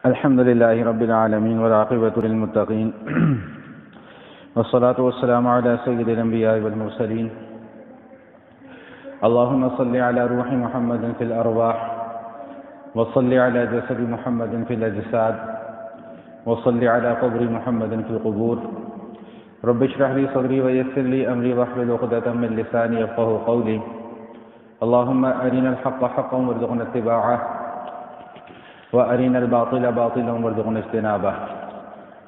الحمد لله رب العالمين والعاقبة للمتقين والصلاة والسلام على سيد الأنبياء والمرسلين. اللهم صل على روح محمد في الأرواح، وصل على جسد محمد في الأجساد، وصل على قبر محمد في القبور. رب اشرح لي صدري ويسر لي أمري واحلل عقدة من لساني يفقهوا قولي. اللهم أرنا الحق حقا وارزقنا اتباعه، وأرنا الباطل باطلا وارزقنا اجتنابه.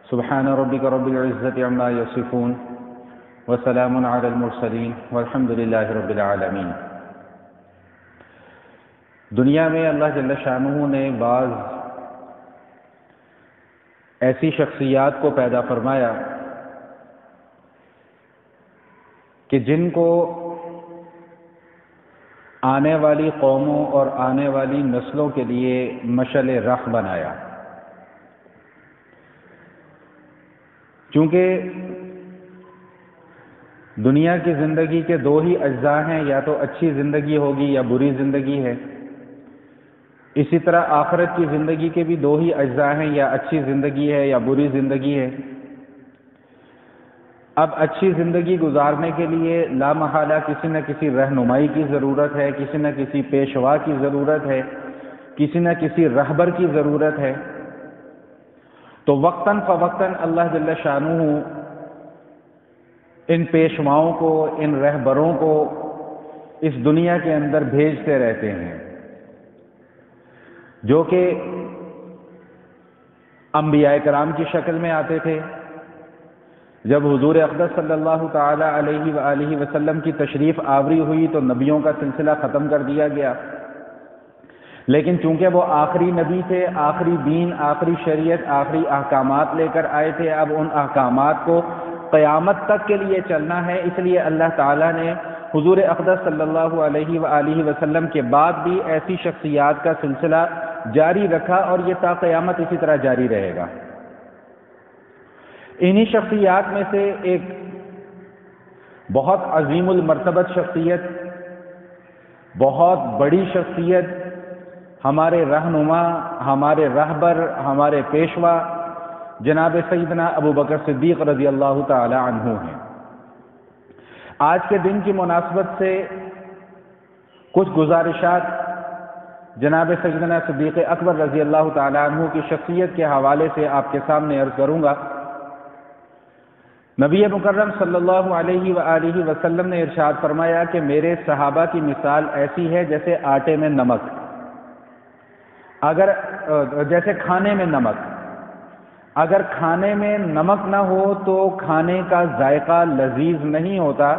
سبحان ربك رب العزة عما يصفون، وسلام على المرسلين، والحمد لله رب العالمین. دنیا میں اللہ جل شانہ نے بعض ایسی شخصیات کو پیدا فرمایا کہ جن کو آنے والی قوموں اور آنے والی نسلوں کے لیے مشعل راہ بنایا. چونکہ دنیا کی زندگی کے دو ہی اجزاء ہیں، یا تو اچھی زندگی ہوگی یا بری زندگی ہے. اسی طرح آخرت کی زندگی کے بھی دو ہی اجزاء ہیں، یا اچھی زندگی ہے یا بری زندگی ہے. اب اچھی زندگی گزارنے کے لیے لا محالہ کسی نہ کسی رہنمائی کی ضرورت ہے، کسی نہ کسی پیشوا کی ضرورت ہے، کسی نہ کسی رہبر کی ضرورت ہے. تو وقتاً فوقتاً اللہ جل شانہ ان پیشواؤں کو، ان رہبروں کو اس دنیا کے اندر بھیجتے رہتے ہیں، جو کہ انبیاء کرام کی شکل میں آتے تھے. جب حضور اقدس صلی اللہ تعالی علیہ وآلہ وسلم کی تشریف آوری ہوئی تو نبیوں کا سلسلہ ختم کر دیا گیا. لیکن چونکہ وہ آخری نبی تھے، آخری دین، آخری شریعت، آخری احکامات لے کر آئے تھے، اب ان احکامات کو قیامت تک کے لیے چلنا ہے. اس لیے اللہ تعالیٰ نے حضور اقدس صلی اللہ علیہ وآلہ وسلم کے بعد بھی ایسی شخصیات کا سلسلہ جاری رکھا، اور یہ تا قیامت اسی طرح جاری رہے گا. انہی شخصیات میں سے ایک بہت عظیم المرتبت شخصیت، بہت بڑی شخصیت، ہمارے رہنما، ہمارے رہبر، ہمارے پیشوا جناب سیدنا ابو بکر صدیق رضی اللہ تعالی عنہ ہیں. آج کے دن کی مناسبت سے کچھ گزارشات جناب سیدنا صدیق اکبر رضی اللہ تعالی عنہ کی شخصیت کے حوالے سے آپ کے سامنے عرض کروں گا. نبی مکرم صلی اللہ علیہ وآلہ وسلم نے ارشاد فرمایا کہ میرے صحابہ کی مثال ایسی ہے جیسے آٹے میں نمک، جیسے کھانے میں نمک. اگر کھانے میں نمک نہ ہو تو کھانے کا ذائقہ لذیذ نہیں ہوتا.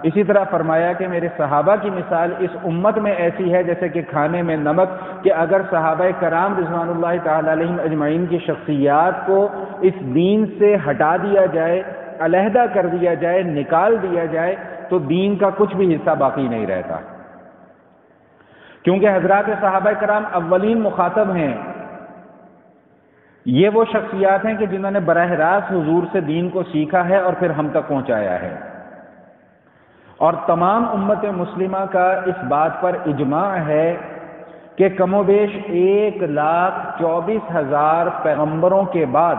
اسی طرح فرمایا کہ میرے صحابہ کی مثال اس امت میں ایسی ہے جیسے کہ کھانے میں نمک، کہ اگر صحابہ کرام رضوان اللہ تعالی علیہم اجمعین کی شخصیات کو اس دین سے ہٹا دیا جائے، علیحدہ کر دیا جائے، نکال دیا جائے، تو دین کا کچھ بھی حصہ باقی نہیں رہتا. کیونکہ حضرات صحابہ کرام اولین مخاطب ہیں. یہ وہ شخصیات ہیں کہ جنہوں نے براہ راست حضور سے دین کو سیکھا ہے اور پھر ہم تک پہنچایا ہے. اور تمام امت مسلمہ کا اس بات پر اجماع ہے کہ کم و بیش 1,24,000 پیغمبروں کے بعد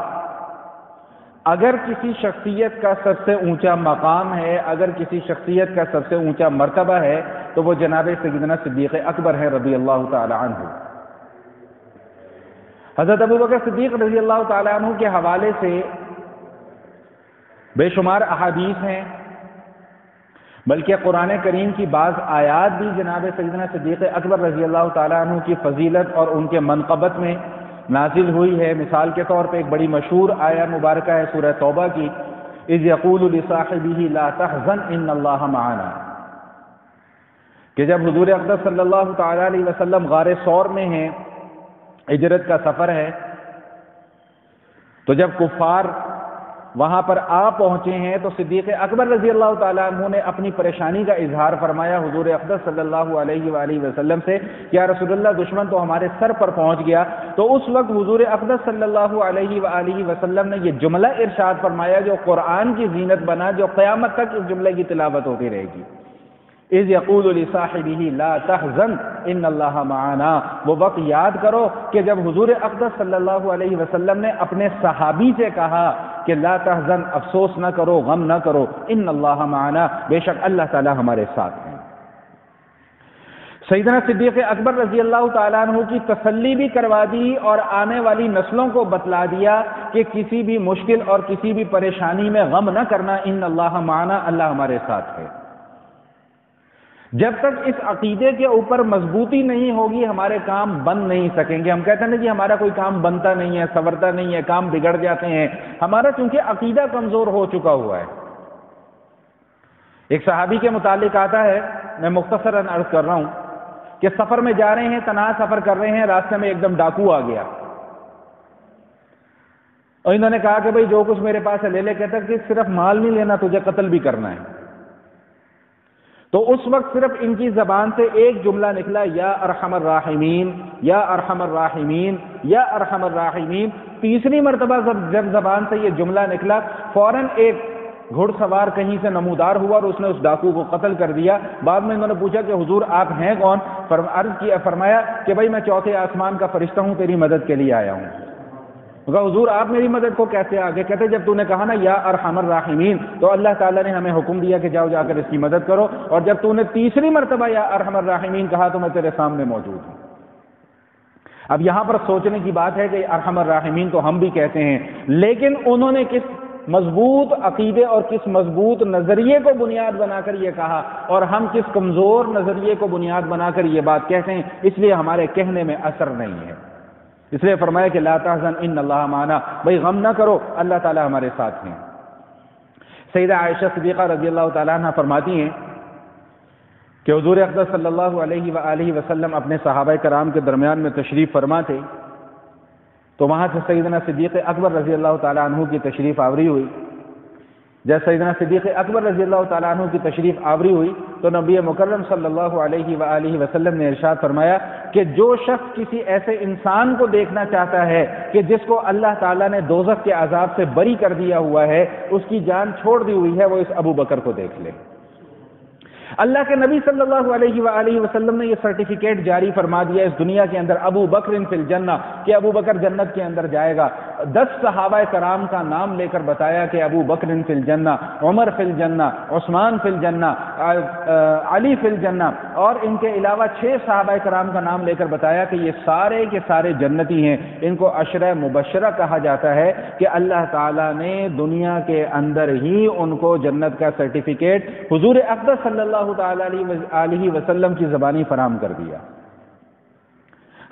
اگر کسی شخصیت کا سب سے اونچا مقام ہے، اگر کسی شخصیت کا سب سے اونچا مرتبہ ہے، تو وہ جناب سیدنا صدیق اکبر ہے رضی اللہ تعالی عنہ. حضرت ابو بکر صدیق رضی اللہ تعالی عنہ کے حوالے سے بے شمار احادیث ہیں، بلکہ قرآن کریم کی بعض آیات بھی جناب سیدنا صدیق اکبر رضی اللہ تعالی عنہ کی فضیلت اور ان کے منقبت میں نازل ہوئی ہے. مثال کے طور پہ ایک بڑی مشہور آیہ مبارکہ ہے سورہ توبہ کی، اذ یقول لصاحبہ لا تحزن ان اللہ معنا، کہ جب حضور اقدس صلی اللہ تعالی علیہ وسلم غار ثور میں ہیں، ہجرت کا سفر ہے، تو جب کفار وہاں پر آ پہنچے ہیں تو صدیق اکبر رضی اللہ تعالیٰ عنہ نے اپنی پریشانی کا اظہار فرمایا حضور اقدس صلی اللہ علیہ وآلہ وسلم سے، یا رسول اللہ دشمن تو ہمارے سر پر پہنچ گیا. تو اس وقت حضور اقدس صلی اللہ علیہ وآلہ وسلم نے یہ جملہ ارشاد فرمایا جو قرآن کی زینت بنا، جو قیامت تک اس جملے کی تلاوت ہوتی رہے گی. اذ یقول لصاحبہ لا تحزن ان اللہ معنا، وہ وقت یاد کرو کہ جب حضور اقدس صلی اللہ علیہ وسلم نے اپنے صحابی سے کہا کہ لا تحزن، افسوس نہ کرو، غم نہ کرو، ان اللہ معنا، بے شک اللہ تعالی ہمارے ساتھ ہیں۔ سیدنا صدیق اکبر رضی اللہ تعالیٰ عنہ کی تسلی بھی کروا دی اور آنے والی نسلوں کو بتلا دیا کہ کسی بھی مشکل اور کسی بھی پریشانی میں غم نہ کرنا، ان اللہ معنا، اللہ ہمارے ساتھ ہے۔ جب تک اس عقیدے کے اوپر مضبوطی نہیں ہوگی ہمارے کام بن نہیں سکیں گے۔ ہم کہتے ہیں نا جی ہمارا کوئی کام بنتا نہیں ہے، سنورتا نہیں ہے، کام بگڑ جاتے ہیں، ہمارا چونکہ عقیدہ کمزور ہو چکا ہوا ہے۔ ایک صحابی کے متعلق آتا ہے، میں مختصراً عرض کر رہا ہوں کہ سفر میں جا رہے ہیں، تنہا سفر کر رہے ہیں، راستے میں ایک دم ڈاکو آ گیا اور انہوں نے کہا کہ بھئی جو کچھ میرے پاس ہے لے لے، کہتا کہ صرف مال نہیں لینا، تجھے قتل بھی کرنا ہے۔ تو اس وقت صرف ان کی زبان سے ایک جملہ نکلا، یا ارحم الراحمین، یا ارحم الراحمین، یا ارحم الراحمین۔ تیسری مرتبہ جب زبان سے یہ جملہ نکلا، فوراً ایک گھڑ سوار کہیں سے نمودار ہوا اور اس نے اس ڈاکو کو قتل کر دیا۔ بعد میں انہوں نے پوچھا کہ حضور آپ ہیں کون؟ فرمایا کہ بھائی میں چوتھے آسمان کا فرشتہ ہوں، تیری مدد کے لیے آیا ہوں۔ کہا حضور آپ میری مدد کو کیسے آگے؟ کہتے جب تو نے کہا نا یا ارحم الراحمین، تو اللہ تعالیٰ نے ہمیں حکم دیا کہ جاؤ جا کر اس کی مدد کرو، اور جب تو نے تیسری مرتبہ یا ارحم الراحمین کہا تو میں تیرے سامنے موجود ہوں۔ اب یہاں پر سوچنے کی بات ہے کہ ارحم الراحمین تو ہم بھی کہتے ہیں، لیکن انہوں نے کس مضبوط عقیدے اور کس مضبوط نظریے کو بنیاد بنا کر یہ کہا، اور ہم کس کمزور نظریے کو بنیاد بنا کر یہ بات کہتے ہیں، اس لیے ہمارے کہنے میں اثر نہیں ہے۔ اس لیے فرمایا کہ لا تحزن ان اللہ معنا، بھائی غم نہ کرو، اللہ تعالی ہمارے ساتھ ہیں۔ سیدہ عائشہ صدیقہ رضی اللہ تعالیٰ عنہ فرماتی ہیں کہ حضور اقدس صلی اللہ علیہ وآلہ وسلم اپنے صحابہ کرام کے درمیان میں تشریف فرما تھے، تو وہاں سے سیدنا صدیق اکبر رضی اللہ تعالیٰ عنہ کی تشریف آوری ہوئی۔ جب سیدنا صدیق اکبر رضی اللہ تعالیٰ عنہ کی تشریف آوری ہوئی تو نبی مکرم صلی اللہ علیہ وآلہ وسلم نے ارشاد فرمایا کہ جو شخص کسی ایسے انسان کو دیکھنا چاہتا ہے کہ جس کو اللہ تعالیٰ نے دوزخ کے عذاب سے بری کر دیا ہوا ہے، اس کی جان چھوڑ دی ہوئی ہے، وہ اس ابو بکر کو دیکھ لے۔ اللہ کے نبی صلی اللہ علیہ وآلہ وسلم نے یہ سرٹیفکیٹ جاری فرما دیا اس دنیا کے اندر، ابو بکر فی الجنہ، کہ ابو بکر جنت کے اندر جائے گا۔ 10 صحابہ کرام کا نام لے کر بتایا کہ ابو بکر فی الجنہ، عمر فی الجنہ، عثمان فی الجنہ، علی فی الجنہ، اور ان کے علاوہ 6 صحابہ کرام کا نام لے کر بتایا کہ یہ سارے کے سارے جنتی ہیں۔ ان کو عشرہ مبشرہ کہا جاتا ہے کہ اللہ تعالیٰ نے دنیا کے اندر ہی ان کو جنت کا سرٹیفکیٹ حضور اقدس صلی اللہ تعالیٰ علیہ وسلم کی زبانی فراہم کر دیا۔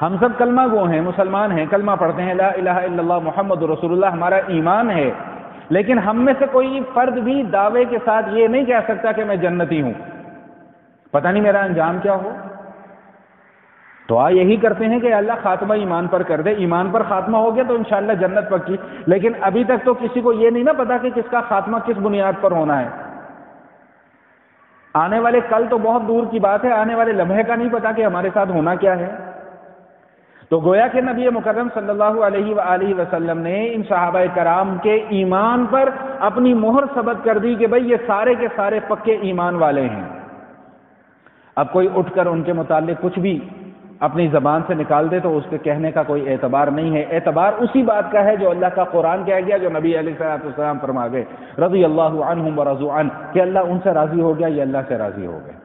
ہم سب کلمہ گو ہیں، مسلمان ہیں، کلمہ پڑھتے ہیں، لا الہ الا اللہ محمد رسول اللہ، ہمارا ایمان ہے، لیکن ہم میں سے کوئی فرد بھی دعوے کے ساتھ یہ نہیں کہہ سکتا کہ میں جنتی ہوں، پتہ نہیں میرا انجام کیا ہو۔ دعا یہی کرتے ہیں کہ اللہ خاتمہ ایمان پر کر دے، ایمان پر خاتمہ ہو گیا تو انشاءاللہ جنت پکی، لیکن ابھی تک تو کسی کو یہ نہیں نا پتا کہ کس کا خاتمہ کس بنیاد پر ہونا ہے۔ آنے والے کل تو بہت دور کی بات ہے، آنے والے لمحے کا نہیں پتا کہ ہمارے ساتھ ہونا کیا ہے۔ تو گویا کہ نبی مکرم صلی اللہ علیہ وآلہ وسلم نے ان صحابہ کرام کے ایمان پر اپنی مہر ثبت کر دی کہ بھئی یہ سارے کے سارے پکے ایمان والے ہیں۔ اب کوئی اٹھ کر ان کے متعلق کچھ بھی اپنی زبان سے نکال دے تو اس کے کہنے کا کوئی اعتبار نہیں ہے۔ اعتبار اسی بات کا ہے جو اللہ کا قرآن کہہ گیا، جو نبی علیہ السلام فرما گئے، رضی اللہ عنہم ورضوا عنہ، کہ اللہ ان سے راضی ہو گیا، یہ اللہ سے راضی ہو گئے۔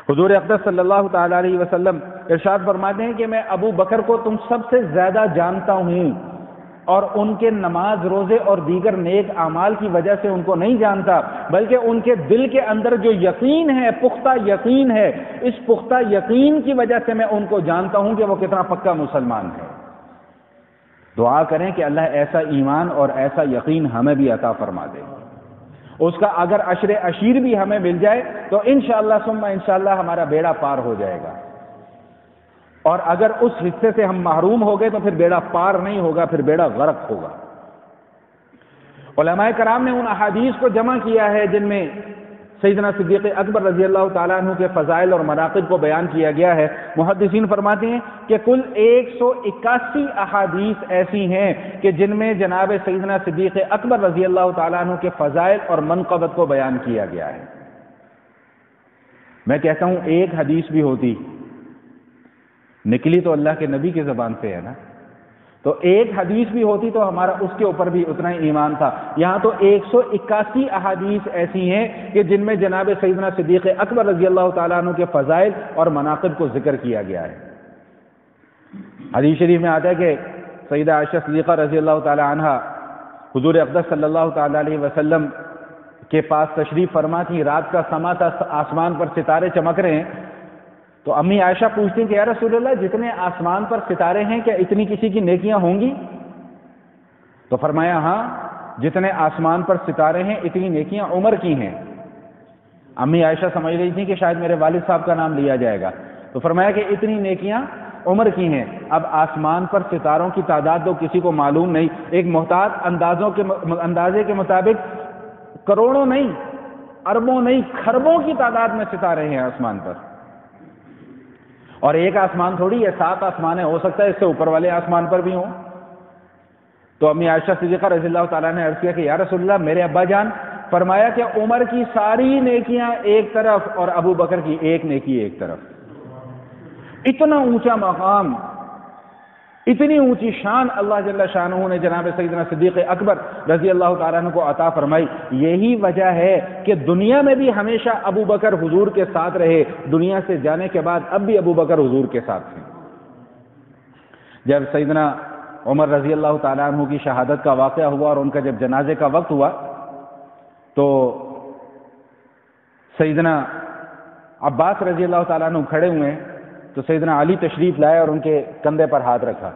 حضور اقدس صلی اللہ تعالی علیہ وسلم ارشاد فرماتے ہیں کہ میں ابو بکر کو تم سب سے زیادہ جانتا ہوں، اور ان کے نماز، روزے اور دیگر نیک اعمال کی وجہ سے ان کو نہیں جانتا، بلکہ ان کے دل کے اندر جو یقین ہے، پختہ یقین ہے، اس پختہ یقین کی وجہ سے میں ان کو جانتا ہوں کہ وہ کتنا پکا مسلمان ہے۔ دعا کریں کہ اللہ ایسا ایمان اور ایسا یقین ہمیں بھی عطا فرما دے۔ اس کا اگر عشر عشیر بھی ہمیں مل جائے تو انشاءاللہ ثم انشاءاللہ ہمارا بیڑا پار ہو جائے گا، اور اگر اس حصے سے ہم محروم ہو گئے تو پھر بیڑا پار نہیں ہوگا، پھر بیڑا غرق ہوگا۔ علماء کرام نے ان احادیث کو جمع کیا ہے جن میں سیدنا صدیق اکبر رضی اللہ تعالیٰ عنہ کے فضائل اور مناقب کو بیان کیا گیا ہے۔ محدثین فرماتے ہیں کہ کل 181 احادیث ایسی ہیں کہ جن میں جناب سیدنا صدیق اکبر رضی اللہ تعالیٰ عنہ کے فضائل اور منقبت کو بیان کیا گیا ہے۔ میں کہتا ہوں ایک حدیث بھی ہوتی، نکلی تو اللہ کے نبی کی زبان سے ہے نا، تو ایک حدیث بھی ہوتی تو ہمارا اس کے اوپر بھی اتنا ہی ایمان تھا۔ یہاں تو 181 احادیث ایسی ہیں کہ جن میں جناب سیدنا صدیق اکبر رضی اللہ تعالیٰ عنہ کے فضائل اور مناقب کو ذکر کیا گیا ہے۔ حدیث شریف میں آتا ہے کہ سیدہ عائشہ صدیقہ رضی اللہ تعالیٰ عنہ حضور اقدس صلی اللہ تعالیٰ علیہ وسلم کے پاس تشریف فرما تھی، رات کا سما تھا، آسمان پر ستارے چمک رہے ہیں، تو امی عائشہ پوچھتی ہیں کہ یا رسول اللہ جتنے آسمان پر ستارے ہیں کیا اتنی کسی کی نیکیاں ہوں گی؟ تو فرمایا ہاں، جتنے آسمان پر ستارے ہیں اتنی نیکیاں عمر کی ہیں۔ امی عائشہ سمجھ رہی تھی کہ شاید میرے والد صاحب کا نام لیا جائے گا، تو فرمایا کہ اتنی نیکیاں عمر کی ہیں۔ اب آسمان پر ستاروں کی تعداد تو کسی کو معلوم نہیں، ایک محتاط اندازے کے مطابق کروڑوں نہیں، اربوں نہیں، کھربوں کی تعداد میں ستارے ہیں آسمان پر، اور ایک آسمان تھوڑی ہے، 7 آسمان ہے، ہو سکتا ہے اس سے اوپر والے آسمان پر بھی ہوں۔ تو امی عائشہ صدیقہ رضی اللہ تعالیٰ نے عرض کیا کہ یا رسول اللہ میرے ابا جان، فرمایا کہ عمر کی ساری نیکیاں ایک طرف اور ابو بکر کی ایک نیکی ایک طرف۔ اتنا اونچا مقام، اتنی اونچی شان اللہ جل شانہ نے جناب سیدنا صدیق اکبر رضی اللہ تعالیٰ عنہ کو عطا فرمائی۔ یہی وجہ ہے کہ دنیا میں بھی ہمیشہ ابو بکر حضور کے ساتھ رہے، دنیا سے جانے کے بعد اب بھی ابو بکر حضور کے ساتھ ہیں۔ جب سیدنا عمر رضی اللہ تعالیٰ عنہ کی شہادت کا واقعہ ہوا اور ان کا جب جنازے کا وقت ہوا تو سیدنا عباس رضی اللہ تعالیٰ عنہ کھڑے ہوئے، تو سیدنا علی تشریف لائے اور ان کے کندھے پر ہاتھ رکھا،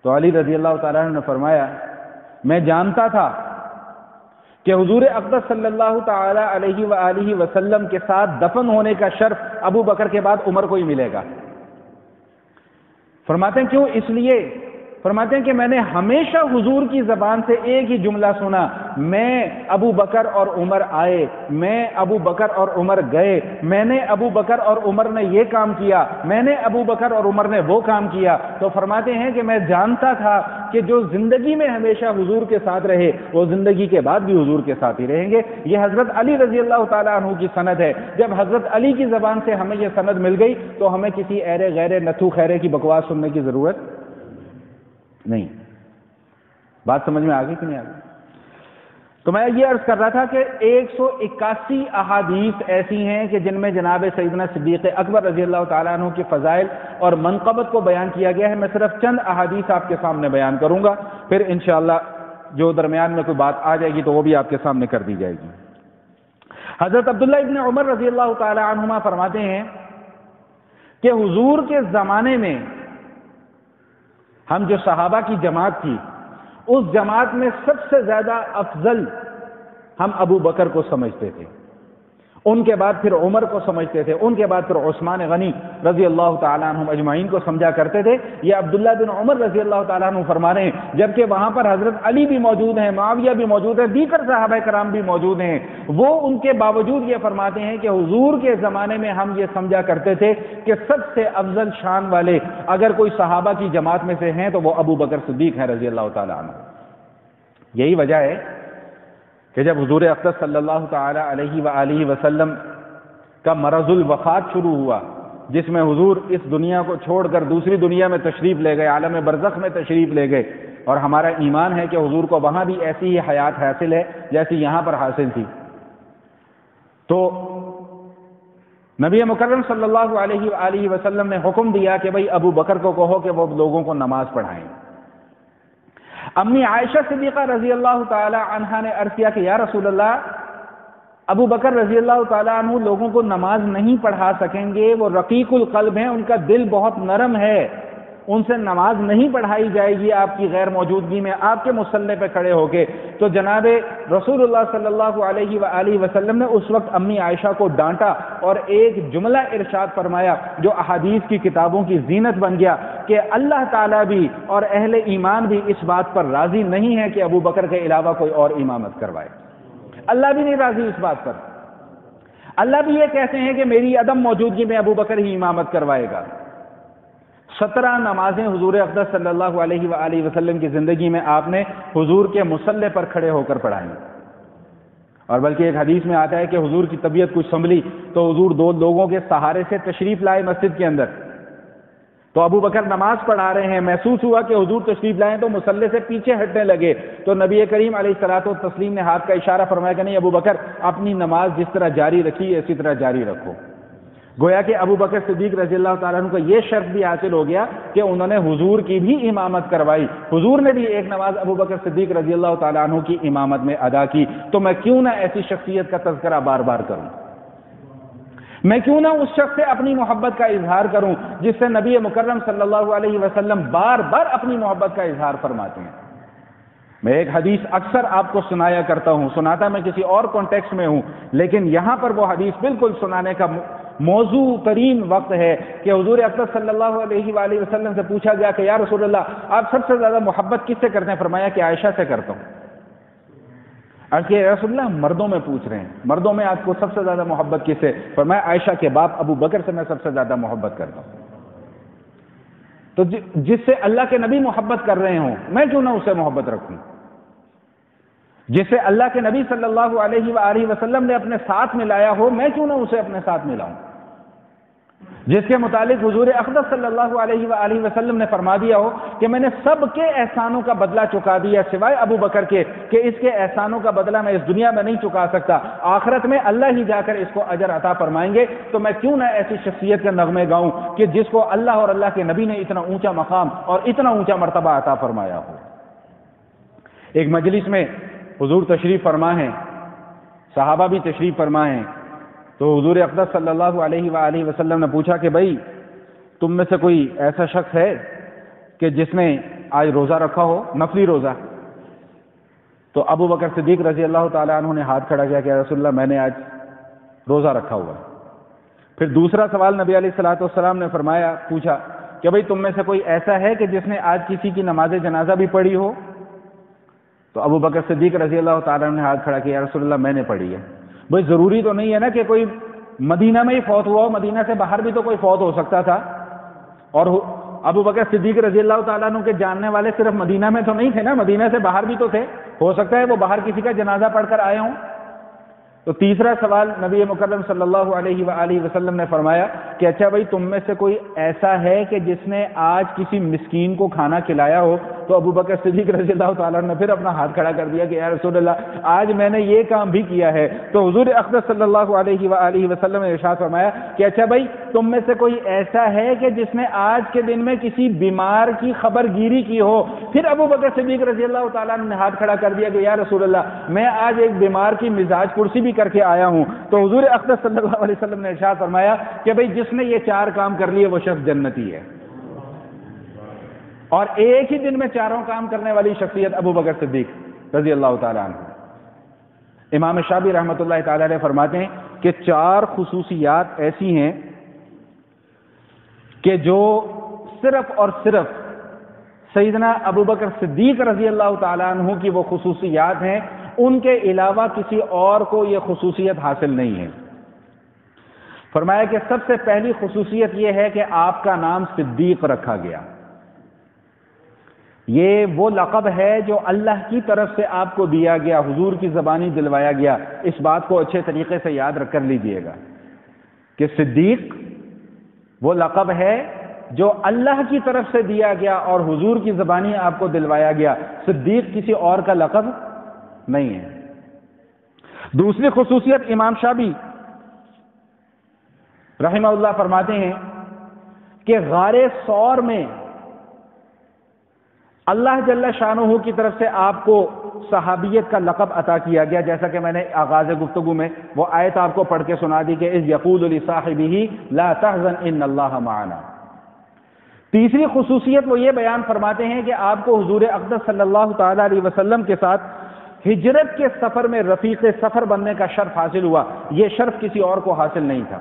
تو علی رضی اللہ تعالیٰ عنہ نے فرمایا میں جانتا تھا کہ حضور اقدس صلی اللہ تعالی علیہ وآلہ وسلم کے ساتھ دفن ہونے کا شرف ابو بکر کے بعد عمر کو ہی ملے گا۔ فرماتے ہیں کیوں؟ اس لیے فرماتے ہیں کہ میں نے ہمیشہ حضور کی زبان سے ایک ہی جملہ سنا، میں ابو بکر اور عمر آئے، میں ابو بکر اور عمر گئے، میں نے ابو بکر اور عمر نے یہ کام کیا، میں نے ابو بکر اور عمر نے وہ کام کیا۔ تو فرماتے ہیں کہ میں جانتا تھا کہ جو زندگی میں ہمیشہ حضور کے ساتھ رہے وہ زندگی کے بعد بھی حضور کے ساتھ ہی رہیں گے۔ یہ حضرت علی رضی اللہ تعالیٰ عنہ کی سند ہے۔ جب حضرت علی کی زبان سے ہمیں یہ سند مل گئی تو ہمیں کسی ایرے غیرے نتھو خیرے کی بکواس سننے کی ضرورت نہیں۔ بات سمجھ میں آ گئی کہ نہیں آ گئی؟ تو میں یہ عرض کر رہا تھا کہ 181 احادیث ایسی ہیں کہ جن میں جناب سیدنا صدیق اکبر رضی اللہ تعالیٰ عنہ کی فضائل اور منقبت کو بیان کیا گیا ہے۔ میں صرف چند احادیث آپ کے سامنے بیان کروں گا، پھر انشاءاللہ جو درمیان میں کوئی بات آ جائے گی تو وہ بھی آپ کے سامنے کر دی جائے گی۔ حضرت عبداللہ ابن عمر رضی اللہ تعالیٰ عنہما فرماتے ہیں کہ حضور کے زمانے میں ہم جو صحابہ کی جماعت تھی اس جماعت میں سب سے زیادہ افضل ہم ابو بکر کو سمجھتے تھے، ان کے بعد پھر عمر کو سمجھتے تھے، ان کے بعد پھر عثمان غنی رضی اللہ تعالیٰ عنہ اجمعین کو سمجھا کرتے تھے۔ یہ عبداللہ بن عمر رضی اللہ تعالیٰ عنہ فرما رہے ہیں، جبکہ وہاں پر حضرت علی بھی موجود ہیں، معاویہ بھی موجود ہے، دیگر صحابہ کرام بھی موجود ہیں، وہ ان کے باوجود یہ فرماتے ہیں کہ حضور کے زمانے میں ہم یہ سمجھا کرتے تھے کہ سب سے افضل شان والے اگر کوئی صحابہ کی جماعت میں سے ہیں تو وہ ابو بکر صدیق ہیں رضی اللہ تعالیٰ عنہ۔ یہی وجہ ہے کہ جب حضور اقدس صلی اللہ تعالی علیہ وآلہ وسلم کا مرض الوفات شروع ہوا، جس میں حضور اس دنیا کو چھوڑ کر دوسری دنیا میں تشریف لے گئے، عالم برزخ میں تشریف لے گئے، اور ہمارا ایمان ہے کہ حضور کو وہاں بھی ایسی ہی حیات حاصل ہے جیسی یہاں پر حاصل تھی، تو نبی مکرم صلی اللہ علیہ وآلہ وسلم نے حکم دیا کہ بھئی ابو بکر کو کہو کہ وہ لوگوں کو نماز پڑھائیں۔ امی عائشہ صدیقہ رضی اللہ تعالی عنہا نے عرض کیا کہ یا رسول اللہ، ابو بکر رضی اللہ تعالیٰ عنہ لوگوں کو نماز نہیں پڑھا سکیں گے، وہ رقیق القلب ہیں، ان کا دل بہت نرم ہے، ان سے نماز نہیں پڑھائی جائے گی آپ کی غیر موجودگی میں، آپ کے مصلی پہ کھڑے ہو کے۔ تو جناب رسول اللہ صلی اللہ علیہ وآلہ وسلم نے اس وقت امی عائشہ کو ڈانٹا اور ایک جملہ ارشاد فرمایا جو احادیث کی کتابوں کی زینت بن گیا کہ اللہ تعالیٰ بھی اور اہل ایمان بھی اس بات پر راضی نہیں ہے کہ ابو بکر کے علاوہ کوئی اور امامت کروائے۔ اللہ بھی نہیں راضی اس بات پر، اللہ بھی یہ کہتے ہیں کہ میری عدم موجودگی میں ابو بکر ہی امامت کروائے گا۔ 17 نمازیں حضور اقدس صلی اللہ علیہ وآلہ وسلم کی زندگی میں آپ نے حضور کے مصلی پر کھڑے ہو کر پڑھائیں۔ اور بلکہ ایک حدیث میں آتا ہے کہ حضور کی طبیعت کچھ سنبھلی تو حضور 2 لوگوں کے سہارے سے تشریف لائے مسجد کے اندر. تو ابو بکر نماز پڑھا رہے ہیں، محسوس ہوا کہ حضور تشریف لائیں تو مصلی سے پیچھے ہٹنے لگے. تو نبی کریم علیہ الصلوۃ والتسلیم نے ہاتھ کا اشارہ فرمایا کہ نہیں ابو بکر، اپنی نماز جس طرح جاری رکھی اسی طرح جاری رکھو. گویا کہ ابو بکر صدیق رضی اللہ تعالیٰ عنہ کو یہ شرف بھی حاصل ہو گیا کہ انہوں نے حضور کی بھی امامت کروائی. حضور نے بھی ایک نماز ابو بکر صدیق رضی اللہ تعالیٰ عنہ کی امامت میں ادا کی. تو میں کیوں نہ ایسی شخصیت کا تذکرہ بار بار کروں، میں کیوں نہ اس شخص سے اپنی محبت کا اظہار کروں جس سے نبی مکرم صلی اللہ علیہ وسلم بار بار اپنی محبت کا اظہار فرماتے ہیں. میں ایک حدیث اکثر آپ کو سنایا کرتا ہوں، سناتا میں کسی اور کانٹیکسٹ میں ہوں، لیکن یہاں پر وہ حدیث بالکل سنانے کا موضوع ترین وقت ہے کہ حضور اقدس صلی اللہ علیہ وآلہ وسلم سے پوچھا گیا کہ یا رسول اللہ آپ سب سے زیادہ محبت کس سے کرتے ہیں؟ فرمایا کہ عائشہ سے کرتا ہوں. عرض کیا یا رسول اللہ مردوں میں پوچھ رہے ہیں، مردوں میں آپ کو سب سے زیادہ محبت کس سے؟ فرمایا عائشہ کے باپ ابو بکر سے میں سب سے زیادہ محبت کرتا ہوں. تو جس سے اللہ کے نبی محبت کر رہے ہوں میں کیوں نہ اسے محبت رکھوں؟ جس سے اللہ کے نبی صلی اللہ علیہ وآلہ وسلم نے اپنے ساتھ ملایا ہو میں کیوں نہ اسے اپنے ساتھ ملاؤں؟ جس کے متعلق حضور اقدس صلی اللہ علیہ وآلہ وسلم نے فرما دیا ہو کہ میں نے سب کے احسانوں کا بدلہ چکا دیا سوائے ابو بکر کے، کہ اس کے احسانوں کا بدلہ میں اس دنیا میں نہیں چکا سکتا، آخرت میں اللہ ہی جا کر اس کو اجر عطا فرمائیں گے. تو میں کیوں نہ ایسی شخصیت کے نغمے گاؤں کہ جس کو اللہ اور اللہ کے نبی نے اتنا اونچا مقام اور اتنا اونچا مرتبہ عطا فرمایا ہو. ایک مجلس میں حضور تشریف فرما ہیں، صحابہ بھی تشریف فرما ہیں. تو حضور اقدس صلی اللہ علیہ وآلہ وسلم نے پوچھا کہ بھائی تم میں سے کوئی ایسا شخص ہے کہ جس نے آج روزہ رکھا ہو، نفلی روزہ؟ تو ابو بکر صدیق رضی اللہ تعالیٰ عنہ نے ہاتھ کھڑا کیا کہ رسول اللہ میں نے آج روزہ رکھا ہوا. پھر دوسرا سوال نبی علیہ الصلوۃ والسلام نے فرمایا، پوچھا کہ بھائی تم میں سے کوئی ایسا ہے کہ جس نے آج کسی کی نماز جنازہ بھی پڑھی ہو؟ تو ابو بکر صدیق رضی اللہ تعالیٰ عنہ نے ہاتھ کھڑا کیا رسول اللہ میں نے پڑھی ہے. بھائی ضروری تو نہیں ہے نا کہ کوئی مدینہ میں ہی فوت ہوا ہو، مدینہ سے باہر بھی تو کوئی فوت ہو سکتا تھا. اور ابو بکر صدیق رضی اللہ تعالیٰ عنہ کے جاننے والے صرف مدینہ میں تو نہیں تھے نا، مدینہ سے باہر بھی تو تھے، ہو سکتا ہے وہ باہر کسی کا جنازہ پڑھ کر آئے ہوں. تو تیسرا سوال نبی مکرم صلی اللہ علیہ وآلہ وسلم نے فرمایا کہ اچھا بھائی تم میں سے کوئی ایسا ہے کہ جس نے آج کسی مسکین کو کھانا کھلایا ہو؟ تو ابو بکر صدیق رضی اللہ تعالیٰ نے پھر اپنا ہاتھ کھڑا کر دیا کہ یا رسول اللہ آج میں نے یہ کام بھی کیا ہے. تو حضور اقدس صلی اللہ علیہ وآلہ وسلم نے ارشاد فرمایا کہ اچھا بھائی تم میں سے کوئی ایسا ہے کہ جس نے آج کے دن میں کسی بیمار کی خبر گیری کی ہو؟ پھر ابو بکر صدیق رضی اللہ تعالیٰ نے ہاتھ کھڑا کر دیا کہ یا رسول اللہ میں آج ایک بیمار کی مزاج پرسی بھی کر کے آیا ہوں. تو حضور اقدس صلی اللہ علیہ وسلم نے ارشاد فرمایا کہ بھئی جس نے یہ 4 کام کر لیے وہ شخص جنتی ہے. اور ایک ہی دن میں 4 کام کرنے والی شخصیت ابو بکر صدیق رضی اللہ تعالیٰ عنہ. امام شافعی رحمۃ اللہ تعالیٰ علیہ فرماتے ہیں کہ 4 خصوصیات ایسی ہیں کہ جو صرف اور صرف سیدنا ابو بکر صدیق رضی اللہ تعالیٰ عنہ کی وہ خصوصیات ہیں، ان کے علاوہ کسی اور کو یہ خصوصیت حاصل نہیں ہے. فرمایا کہ سب سے پہلی خصوصیت یہ ہے کہ آپ کا نام صدیق رکھا گیا. یہ وہ لقب ہے جو اللہ کی طرف سے آپ کو دیا گیا، حضور کی زبانی دلوایا گیا. اس بات کو اچھے طریقے سے یاد رکھ کر لیجئے گا کہ صدیق وہ لقب ہے جو اللہ کی طرف سے دیا گیا اور حضور کی زبانی آپ کو دلوایا گیا. صدیق کسی اور کا لقب نہیں ہے. دوسری خصوصیت امام شافعی رحمہ اللہ فرماتے ہیں کہ غار ثور میں اللہ جل شانہ کی طرف سے آپ کو صحابیت کا لقب عطا کیا گیا، جیسا کہ میں نے آغاز گفتگو میں وہ آیت آپ کو پڑھ کے سنا دی کہ اذ یقول لصاحبہ لا تحزن ان اللہ معنا. تیسری خصوصیت وہ یہ بیان فرماتے ہیں کہ آپ کو حضور اقدس صلی اللہ تعالی علیہ وسلم کے ساتھ ہجرت کے سفر میں رفیق سفر بننے کا شرف حاصل ہوا. یہ شرف کسی اور کو حاصل نہیں تھا.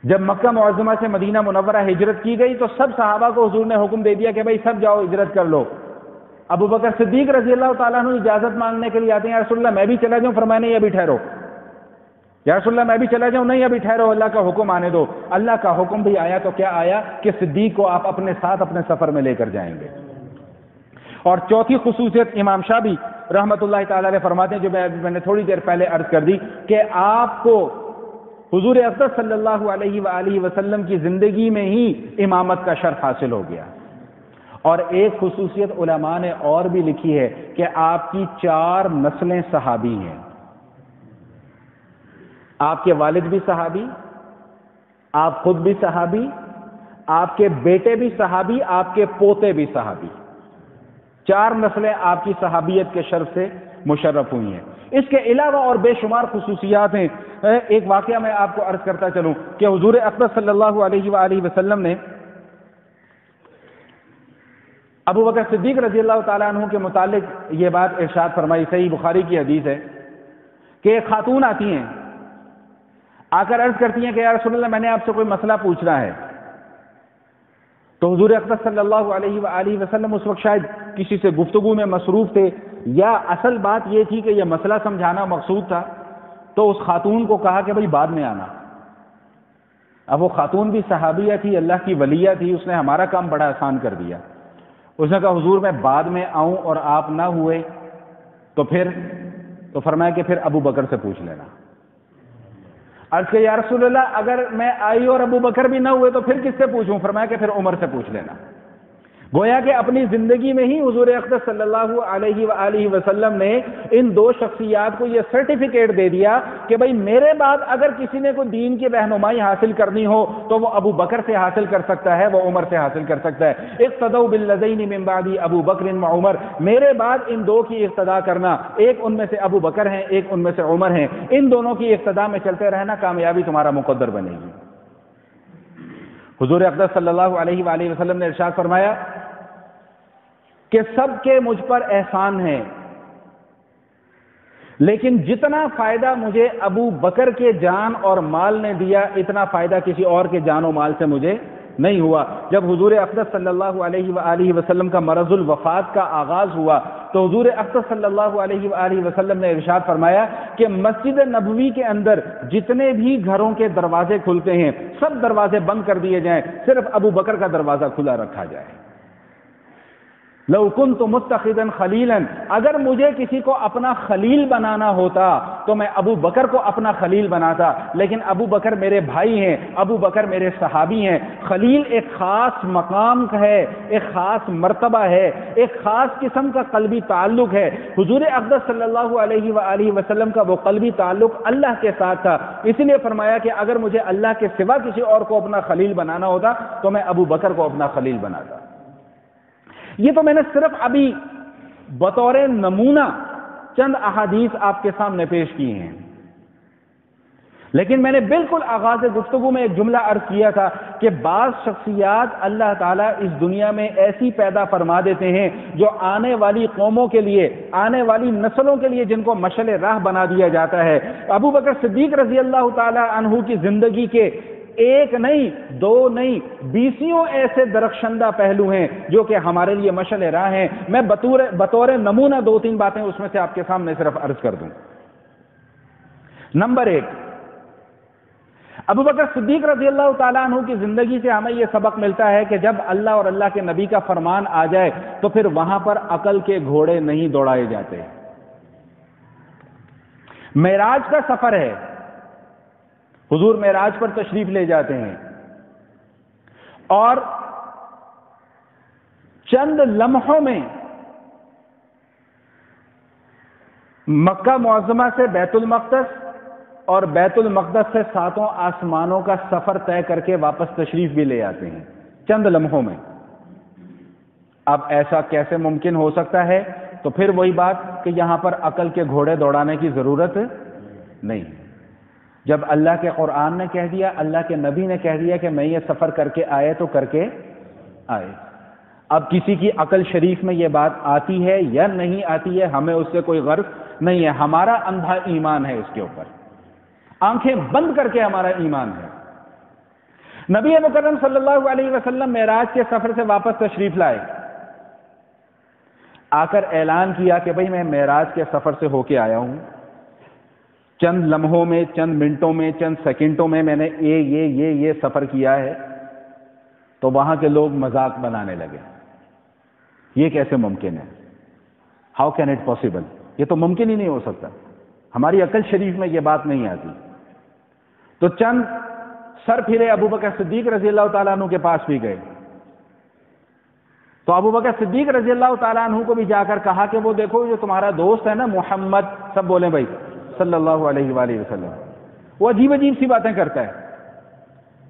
جب مکہ معظمہ سے مدینہ منورہ ہجرت کی گئی تو سب صحابہ کو حضور نے حکم دے دیا کہ بھائی سب جاؤ ہجرت کر لو. ابو بکر صدیق رضی اللہ تعالیٰ عنہ اجازت مانگنے کے لیے آتے ہیں، یا رسول اللہ میں بھی چلا جاؤں؟ فرمایا نہیں ابھی ٹھہرو. یا رسول اللہ میں بھی چلا جاؤں؟ نہیں ابھی ٹھہرو، اللہ کا حکم آنے دو. اللہ کا حکم بھی آیا تو کیا آیا کہ صدیق کو آپ اپنے ساتھ اپنے سفر میں لے کر جائیں گے. اور چوتھی خصوصیت امام شافعی رحمۃ اللہ تعالی علیہ فرماتے ہیں، جو میں نے تھوڑی دیر پہلے عرض کر دی، کہ آپ کو حضور اقدس صلی اللہ علیہ وآلہ وسلم کی زندگی میں ہی امامت کا شرف حاصل ہو گیا۔ اور ایک خصوصیت علماء نے اور بھی لکھی ہے کہ آپ کی 4 نسلیں صحابی ہیں۔ آپ کے والد بھی صحابی، آپ خود بھی صحابی، آپ کے بیٹے بھی صحابی، آپ کے پوتے بھی صحابی، 4 نسلیں آپ کی صحابیت کے شرف سے مشرف ہوئی ہیں۔ اس کے علاوہ اور بے شمار خصوصیات ہیں۔ ایک واقعہ میں آپ کو عرض کرتا چلوں کہ حضور اقدس صلی اللہ علیہ وآلہ وسلم نے ابو بکر صدیق رضی اللہ تعالیٰ عنہ کے متعلق یہ بات ارشاد فرمائی، صحیح بخاری کی حدیث ہے کہ ایک خاتون آتی ہیں، آ کر عرض کرتی ہیں کہ یا رسول اللہ میں نے آپ سے کوئی مسئلہ پوچھنا ہے۔ تو حضور اقدس صلی اللہ علیہ وآلہ وسلم اس وقت شاید کسی سے گفتگو میں مصروف تھے، یا اصل بات یہ تھی کہ یہ مسئلہ سمجھانا مقصود تھا، تو اس خاتون کو کہا کہ بھئی بعد میں آنا۔ اب وہ خاتون بھی صحابیہ تھی، اللہ کی ولیہ تھی، اس نے ہمارا کام بڑا آسان کر دیا۔ اس نے کہا حضور میں بعد میں آؤں اور آپ نہ ہوئے تو فرمایا کہ پھر ابو بکر سے پوچھ لینا۔ عرض کہ یا رسول اللہ اگر میں آئی اور ابو بکر بھی نہ ہوئے تو پھر کس سے پوچھوں؟ فرمایا کہ پھر عمر سے پوچھ لینا۔ گویا کہ اپنی زندگی میں ہی حضور اقدس صلی اللہ علیہ وآلہ وسلم نے ان 2 شخصیات کو یہ سرٹیفکیٹ دے دیا کہ بھئی میرے بعد اگر کسی نے کوئی دین کی رہنمائی حاصل کرنی ہو تو وہ ابو بکر سے حاصل کر سکتا ہے، وہ عمر سے حاصل کر سکتا ہے۔ اقتدوا بالذین من بعدی ابو بکر و عمر، میرے بعد ان 2 کی اقتداء کرنا، ایک ان میں سے ابو بکر ہیں، ایک ان میں سے عمر ہیں، ان دونوں کی اقتداء میں چلتے رہنا، کامیابی تمہارا مقدر بنے گی۔ حضور اقدس صلی اللہ علیہ وآلہ وسلم نے ارشاد فرمایا کہ سب کے مجھ پر احسان ہے، لیکن جتنا فائدہ مجھے ابو بکر کے جان اور مال نے دیا اتنا فائدہ کسی اور کے جان و مال سے مجھے نہیں ہوا۔ جب حضور اقدس صلی اللہ علیہ وآلہ وسلم کا مرض الوفات کا آغاز ہوا تو حضور اقدس صلی اللہ علیہ وآلہ وسلم نے ارشاد فرمایا کہ مسجد نبوی کے اندر جتنے بھی گھروں کے دروازے کھلتے ہیں سب دروازے بند کر دیے جائیں، صرف ابو بکر کا دروازہ کھلا رکھا جائے۔ لو كنت متخذا خلیلا، اگر مجھے کسی کو اپنا خلیل بنانا ہوتا تو میں ابو بکر کو اپنا خلیل بناتا، لیکن ابو بکر میرے بھائی ہیں، ابو بکر میرے صحابی ہیں۔ خلیل ایک خاص مقام ہے، ایک خاص مرتبہ ہے، ایک خاص قسم کا قلبی تعلق ہے۔ حضور اقدس صلی اللہ علیہ وآلہ وسلم کا وہ قلبی تعلق اللہ کے ساتھ تھا، اس لیے فرمایا کہ اگر مجھے اللہ کے سوا کسی اور کو اپنا خلیل بنانا ہوتا تو میں ابو بکر کو اپنا خلیل بناتا۔ یہ تو میں نے صرف ابھی بطور نمونہ چند احادیث آپ کے سامنے پیش کی ہیں، لیکن میں نے بالکل آغاز گفتگو میں ایک جملہ عرض کیا تھا کہ بعض شخصیات اللہ تعالیٰ اس دنیا میں ایسی پیدا فرما دیتے ہیں جو آنے والی قوموں کے لیے، آنے والی نسلوں کے لیے جن کو مشعل راہ بنا دیا جاتا ہے۔ ابو بکر صدیق رضی اللہ تعالیٰ عنہ کی زندگی کے ایک نہیں، 2 نہیں، 20 ایسے درخشندہ پہلو ہیں جو کہ ہمارے لیے مشعل راہ ہیں۔ میں بطور نمونہ 2-3 باتیں اس میں سے آپ کے سامنے صرف عرض کر دوں۔ نمبر 1، ابو بکر صدیق رضی اللہ تعالیٰ عنہ کی زندگی سے ہمیں یہ سبق ملتا ہے کہ جب اللہ اور اللہ کے نبی کا فرمان آ جائے تو پھر وہاں پر عقل کے گھوڑے نہیں دوڑائے جاتے۔ معراج کا سفر ہے، حضور معراج پر تشریف لے جاتے ہیں اور چند لمحوں میں مکہ معظمہ سے بیت المقدس اور بیت المقدس سے 7 آسمانوں کا سفر طے کر کے واپس تشریف بھی لے آتے ہیں چند لمحوں میں۔ اب ایسا کیسے ممکن ہو سکتا ہے؟ تو پھر وہی بات کہ یہاں پر عقل کے گھوڑے دوڑانے کی ضرورت نہیں۔ جب اللہ کے قرآن نے کہہ دیا، اللہ کے نبی نے کہہ دیا کہ میں یہ سفر کر کے آئے تو کر کے آئے۔ اب کسی کی عقل شریف میں یہ بات آتی ہے یا نہیں آتی ہے ہمیں اس سے کوئی غرض نہیں ہے، ہمارا اندھا ایمان ہے اس کے اوپر، آنکھیں بند کر کے ہمارا ایمان ہے۔ نبی مکرم صلی اللہ علیہ وسلم معراج کے سفر سے واپس تشریف لائے، آ کر اعلان کیا کہ بھئی میں معراج کے سفر سے ہو کے آیا ہوں، چند لمحوں میں، چند منٹوں میں، چند سیکنڈوں میں میں نے یہ سفر کیا ہے۔ تو وہاں کے لوگ مذاق بنانے لگے، یہ کیسے ممکن ہے؟ How can it possible? یہ تو ممکن ہی نہیں ہو سکتا، ہماری عقل شریف میں یہ بات نہیں آتی۔ تو چند سر پھرے ابو بکر صدیق رضی اللہ تعالیٰ عنہ کے پاس بھی گئے، تو ابو بکر صدیق رضی اللہ تعالیٰ عنہ کو بھی جا کر کہا کہ وہ دیکھو جو تمہارا دوست ہے نا محمد، سب بولیں بھائی صلی اللہ علیہ وآلہ وسلم، وہ عجیب عجیب سی باتیں کرتا ہے۔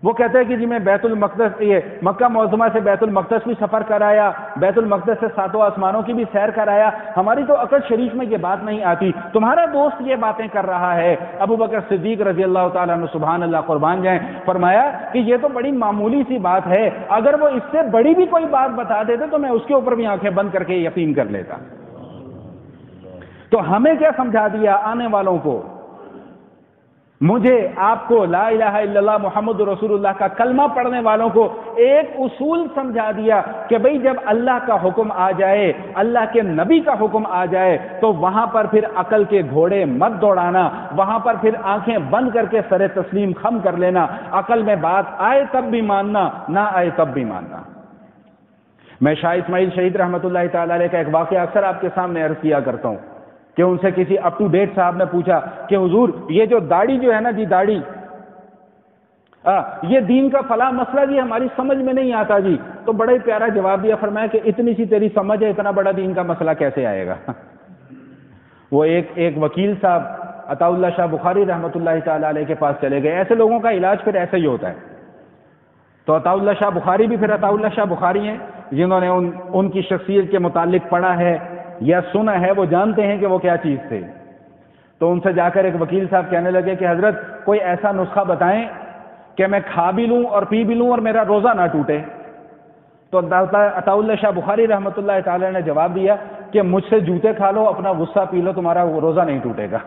وہ کہتا ہے کہ جی میں بیت المقدس، یہ مکہ معظمہ سے بیت المقدس بھی سفر کرایا، بیت المقدس سے ساتوں آسمانوں کی بھی سیر کرایا، ہماری تو عقل شریف میں یہ بات نہیں آتی، تمہارا دوست یہ باتیں کر رہا ہے۔ ابو بکر صدیق رضی اللہ تعالیٰ عنہ سبحان اللہ قربان جائیں فرمایا کہ یہ تو بڑی معمولی سی بات ہے، اگر وہ اس سے بڑی بھی کوئی بات بتا دیتے تو میں اس کے اوپر بھی آنکھیں بند کر کے یقین کر لیتا۔ تو ہمیں کیا سمجھا دیا آنے والوں کو، مجھے آپ کو لا الہ الا اللہ محمد رسول اللہ کا کلمہ پڑھنے والوں کو ایک اصول سمجھا دیا کہ بھئی جب اللہ کا حکم آ جائے، اللہ کے نبی کا حکم آ جائے تو وہاں پر پھر عقل کے گھوڑے مت دوڑانا، وہاں پر پھر آنکھیں بند کر کے سر تسلیم خم کر لینا، عقل میں بات آئے تب بھی ماننا، نہ آئے تب بھی ماننا۔ میں شاہ اسماعیل شہید رحمۃ اللہ تعالی علیہ کا ایک واقعہ اکثر آپ کے سامنے عرض کیا کرتا ہوں کہ ان سے کسی اپ ٹو ڈیٹ صاحب نے پوچھا کہ حضور یہ جو داڑھی جو ہے نا جی، داڑھی یہ دین کا فلاں مسئلہ جی ہماری سمجھ میں نہیں آتا جی، تو بڑا ہی پیارا جواب دیا، فرمایا کہ اتنی سی تیری سمجھ ہے، اتنا بڑا دین کا مسئلہ کیسے آئے گا؟ وہ ایک وکیل صاحب عطا اللہ شاہ بخاری رحمۃ اللہ تعالی علیہ کے پاس چلے گئے۔ ایسے لوگوں کا علاج پھر ایسا ہی ہوتا ہے۔ تو عطا اللہ شاہ بخاری بھی پھر عطا اللہ شاہ بخاری ہیں، جنہوں نے ان کی شخصیت کے متعلق پڑھا ہے یا سنا ہے، وہ جانتے ہیں کہ وہ کیا چیز تھے۔ تو ان سے جا کر ایک وکیل صاحب کہنے لگے کہ حضرت کوئی ایسا نسخہ بتائیں کہ میں کھا بھی لوں اور پی بھی لوں اور میرا روزہ نہ ٹوٹے۔ تو عطا اللہ شاہ بخاری رحمۃ اللہ تعالی نے جواب دیا کہ مجھ سے جوتے کھا لو، اپنا غصہ پی لو، تمہارا روزہ نہیں ٹوٹے گا،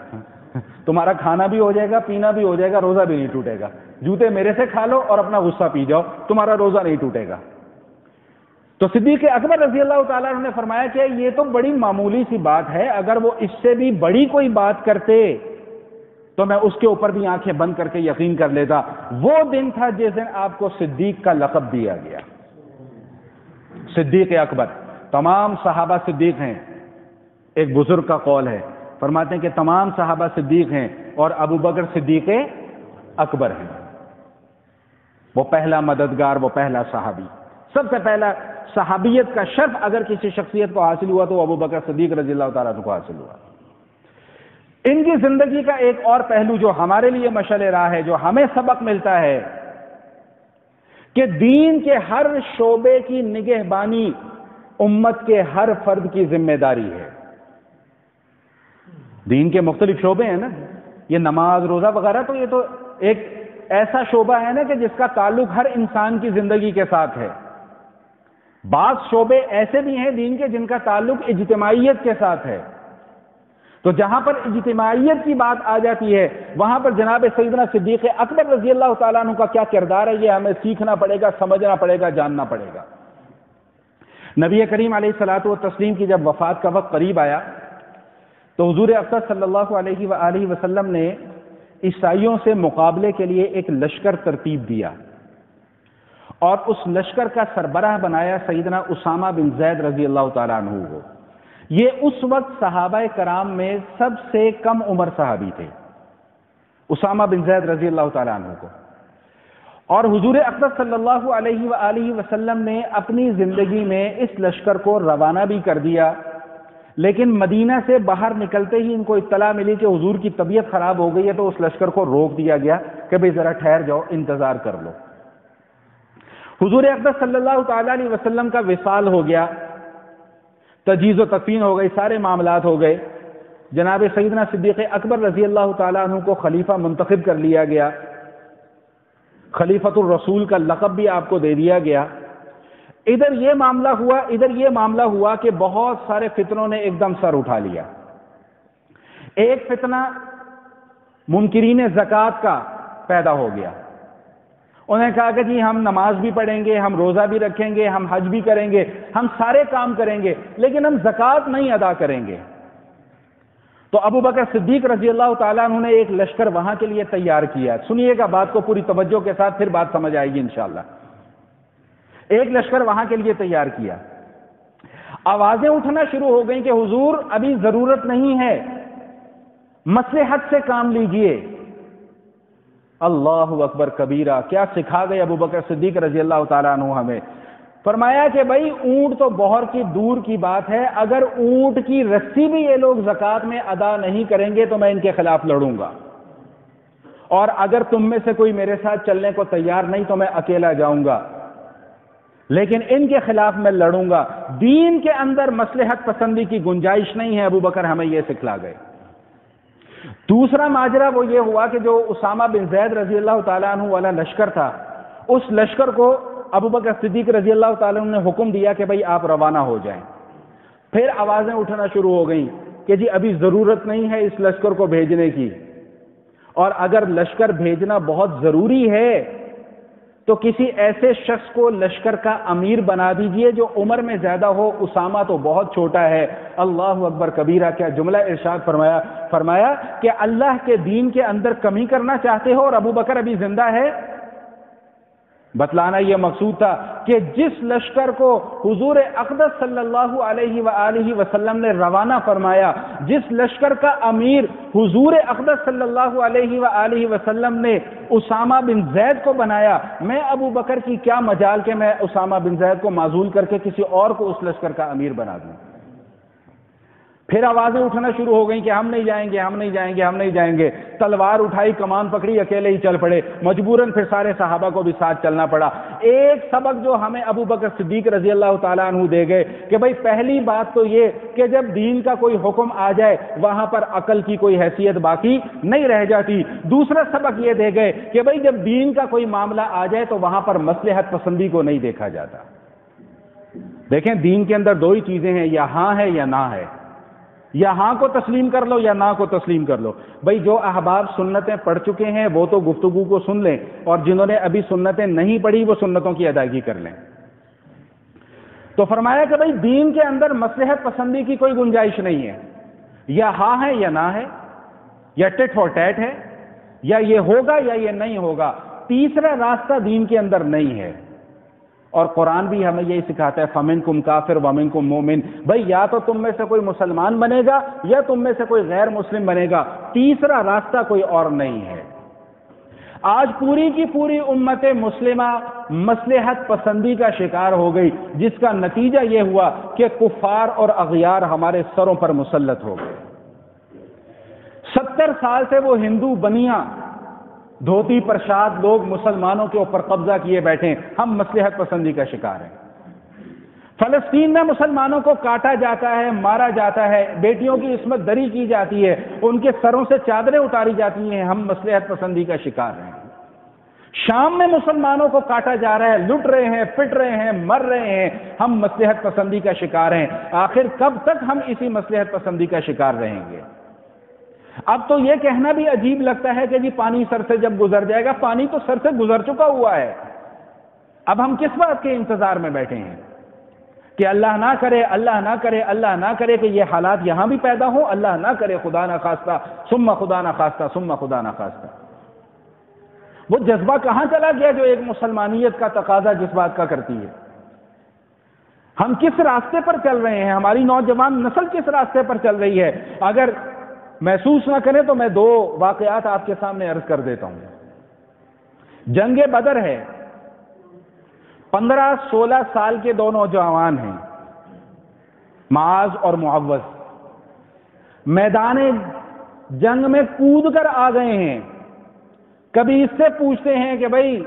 تمہارا کھانا بھی ہو جائے گا، پینا بھی ہو جائے گا، روزہ بھی نہیں ٹوٹے گا۔ جوتے میرے سے کھا لو اور اپنا غصہ پی جاؤ، تمہارا روزہ نہیں ٹوٹے گا۔ تو صدیق اکبر رضی اللہ تعالیٰ عنہ نے فرمایا کہ یہ تو بڑی معمولی سی بات ہے، اگر وہ اس سے بھی بڑی کوئی بات کرتے تو میں اس کے اوپر بھی آنکھیں بند کر کے یقین کر لیتا۔ وہ دن تھا جس دن آپ کو صدیق کا لقب دیا گیا، صدیق اکبر۔ تمام صحابہ صدیق ہیں، ایک بزرگ کا قول ہے، فرماتے ہیں کہ تمام صحابہ صدیق ہیں اور ابو بکر صدیق اکبر ہیں۔ وہ پہلا مددگار، وہ پہلا صحابی، سب سے پہلا صحابیت کا شرف اگر کسی شخصیت کو حاصل ہوا تو ابو بکر صدیق رضی اللہ تعالیٰ عنہ کو حاصل ہوا۔ ان کی زندگی کا ایک اور پہلو جو ہمارے لیے مشعل راہ ہے، جو ہمیں سبق ملتا ہے کہ دین کے ہر شعبے کی نگہبانی امت کے ہر فرد کی ذمہ داری ہے۔ دین کے مختلف شعبے ہیں نا، یہ نماز روزہ وغیرہ، تو یہ تو ایک ایسا شعبہ ہے نا کہ جس کا تعلق ہر انسان کی زندگی کے ساتھ ہے۔ بعض شعبے ایسے بھی ہیں دین کے جن کا تعلق اجتماعیت کے ساتھ ہے، تو جہاں پر اجتماعیت کی بات آ جاتی ہے وہاں پر جناب سیدنا صدیق اکبر رضی اللہ تعالیٰ عنہ کا کیا کردار ہے، یہ ہمیں سیکھنا پڑے گا، سمجھنا پڑے گا، جاننا پڑے گا۔ نبی کریم علیہ الصلوۃ والتسلیم کی جب وفات کا وقت قریب آیا تو حضور اقدس صلی اللہ علیہ وآلہ وسلم نے عیسائیوں سے مقابلے کے لیے ایک لشکر ترتیب دیا اور اس لشکر کا سربراہ بنایا سیدنا اسامہ بن زید رضی اللہ تعالیٰ عنہ کو۔ یہ اس وقت صحابہ کرام میں سب سے کم عمر صحابی تھے، اسامہ بن زید رضی اللہ تعالیٰ عنہ کو۔ اور حضور اقدس صلی اللہ علیہ وآلہ وسلم نے اپنی زندگی میں اس لشکر کو روانہ بھی کر دیا، لیکن مدینہ سے باہر نکلتے ہی ان کو اطلاع ملی کہ حضور کی طبیعت خراب ہو گئی ہے، تو اس لشکر کو روک دیا گیا کہ بھئی ذرا ٹھہر جاؤ، انتظار کر لو۔ حضور اقدس صلی اللہ تعالیٰ علیہ وسلم کا وصال ہو گیا، تجہیز و تکفین ہو گئی، سارے معاملات ہو گئے، جناب سیدنا صدیق اکبر رضی اللہ تعالیٰ عنہ کو خلیفہ منتخب کر لیا گیا، خلیفۃ الرسول کا لقب بھی آپ کو دے دیا گیا۔ ادھر یہ معاملہ ہوا کہ بہت سارے فتنوں نے ایک دم سر اٹھا لیا۔ ایک فتنہ منکرین زکوٰۃ کا پیدا ہو گیا، انہوں نے کہا کہ جی ہم نماز بھی پڑھیں گے، ہم روزہ بھی رکھیں گے، ہم حج بھی کریں گے، ہم سارے کام کریں گے، لیکن ہم زکوٰۃ نہیں ادا کریں گے۔ تو ابو بکر صدیق رضی اللہ تعالیٰ عنہ نے ایک لشکر وہاں کے لیے تیار کیا۔ سنیے گا بات کو پوری توجہ کے ساتھ، پھر بات سمجھ آئے گی انشاءاللہ۔ ایک لشکر وہاں کے لیے تیار کیا۔ آوازیں اٹھنا شروع ہو گئیں کہ حضور ابھی ضرورت نہیں ہے، مصلحت سے کام لیجئے۔ اللہ اکبر کبیرہ، کیا سکھا گئے ابو بکر صدیق رضی اللہ تعالیٰ عنہ ہمیں۔ فرمایا کہ بھائی اونٹ تو بہر کی دور کی بات ہے، اگر اونٹ کی رسی بھی یہ لوگ زکوٰۃ میں ادا نہیں کریں گے تو میں ان کے خلاف لڑوں گا، اور اگر تم میں سے کوئی میرے ساتھ چلنے کو تیار نہیں تو میں اکیلا جاؤں گا، لیکن ان کے خلاف میں لڑوں گا۔ دین کے اندر مصلحت پسندی کی گنجائش نہیں ہے، ابو بکر ہمیں یہ سکھلا گئے۔ دوسرا ماجرا وہ یہ ہوا کہ جو اسامہ بن زید رضی اللہ تعالیٰ عنہ والا لشکر تھا، اس لشکر کو ابو بکر صدیق رضی اللہ تعالیٰ عنہ نے حکم دیا کہ بھئی آپ روانہ ہو جائیں۔ پھر آوازیں اٹھنا شروع ہو گئیں کہ جی ابھی ضرورت نہیں ہے اس لشکر کو بھیجنے کی، اور اگر لشکر بھیجنا بہت ضروری ہے تو کسی ایسے شخص کو لشکر کا امیر بنا دیجئے جو عمر میں زیادہ ہو، اسامہ تو بہت چھوٹا ہے۔ اللہ اکبر کبیرہ، کیا جملہ ارشاد فرمایا کہ اللہ کے دین کے اندر کمی کرنا چاہتے ہو اور ابو بکر ابھی زندہ ہے۔ بتلانا یہ مقصود تھا کہ جس لشکر کو حضور اقدس صلی اللہ علیہ وآلہ وسلم نے روانہ فرمایا، جس لشکر کا امیر حضور اقدس صلی اللہ علیہ وآلہ وسلم نے اسامہ بن زید کو بنایا، میں ابو بکر کی کیا مجال کہ میں اسامہ بن زید کو معزول کر کے کسی اور کو اس لشکر کا امیر بنا دوں۔ پھر آوازیں اٹھنا شروع ہو گئیں کہ ہم نہیں جائیں گے، ہم نہیں جائیں گے، ہم نہیں جائیں گے۔ تلوار اٹھائی، کمان پکڑی، اکیلے ہی چل پڑے۔ مجبوراً پھر سارے صحابہ کو بھی ساتھ چلنا پڑا۔ ایک سبق جو ہمیں ابو بکر صدیق رضی اللہ تعالیٰ عنہ دے گئے کہ بھئی پہلی بات تو یہ کہ جب دین کا کوئی حکم آ جائے وہاں پر عقل کی کوئی حیثیت باقی نہیں رہ جاتی۔ دوسرا سبق یہ دے گئے کہ بھئی جب دین کا کوئی معاملہ آ جائے تو وہاں پر مصلحت پسندی کو نہیں دیکھا جاتا۔ دیکھیں دین کے اندر دو ہی چیزیں ہیں، یا ہاں ہے یا نہ ہے، یا ہاں کو تسلیم کر لو یا نہ کو تسلیم کر لو۔ بھئی جو احباب سنتیں پڑھ چکے ہیں وہ تو گفتگو کو سن لیں، اور جنہوں نے ابھی سنتیں نہیں پڑھی وہ سنتوں کی ادائیگی کر لیں۔ تو فرمایا کہ بھئی دین کے اندر مصلحت پسندی کی کوئی گنجائش نہیں ہے، یا ہاں ہے یا نہ ہے، یا ٹٹ فار ٹیٹ ہے، یا یہ ہوگا یا یہ نہیں ہوگا۔ تیسرا راستہ دین کے اندر نہیں ہے، اور قرآن بھی ہمیں یہی سکھاتا ہے فَمِنْكُمْ كَافِرٌ وَمِنْكُمْ مُؤْمِنٌ۔ بھئی یا تو تم میں سے کوئی مسلمان بنے گا یا تم میں سے کوئی غیر مسلم بنے گا، تیسرا راستہ کوئی اور نہیں ہے۔ آج پوری کی پوری امت مسلمہ مصلحت پسندی کا شکار ہو گئی، جس کا نتیجہ یہ ہوا کہ کفار اور اغیار ہمارے سروں پر مسلط ہو گئے۔ 70 سال سے وہ ہندو بنیاں دھوتی پرشاد لوگ مسلمانوں کے اوپر قبضہ کیے بیٹھے، ہم مصلحت پسندی کا شکار ہیں۔ فلسطین میں مسلمانوں کو کاٹا جاتا ہے، مارا جاتا ہے، بیٹیوں کی عصمت دری کی جاتی ہے، ان کے سروں سے چادریں اتاری جاتی ہیں، ہم مصلحت پسندی کا شکار ہیں۔ شام میں مسلمانوں کو کاٹا جا رہا ہے، لٹ رہے ہیں، پٹ رہے ہیں، مر رہے ہیں، ہم مصلحت پسندی کا شکار ہیں۔ آخر کب تک ہم اسی مصلحت پسندی کا شکار رہیں گے؟ اب تو یہ کہنا بھی عجیب لگتا ہے کہ جی پانی سر سے جب گزر جائے گا، پانی تو سر سے گزر چکا ہوا ہے، اب ہم کس بات کے انتظار میں بیٹھے ہیں کہ اللہ نہ کرے، اللہ نہ کرے، اللہ نہ کرے کہ یہ حالات یہاں بھی پیدا ہوں، اللہ نہ کرے، خدا نہ خواستہ، ثم خدا نہ خواستہ، ثم خدا نہ خواستہ۔ وہ جذبہ کہاں چلا گیا جو ایک مسلمانیت کا تقاضا جس بات کا کرتی ہے؟ ہم کس راستے پر چل رہے ہیں؟ ہماری نوجوان نسل کس راستے پر چل رہی ہے؟ اگر محسوس نہ کریں تو میں 2 واقعات آپ کے سامنے عرض کر دیتا ہوں۔ جنگ بدر ہے، 15-16 سال کے 2 نوجوان ہیں، معاذ اور معوذ، میدان جنگ میں کود کر آ گئے ہیں۔ کبھی اس سے پوچھتے ہیں کہ بھئی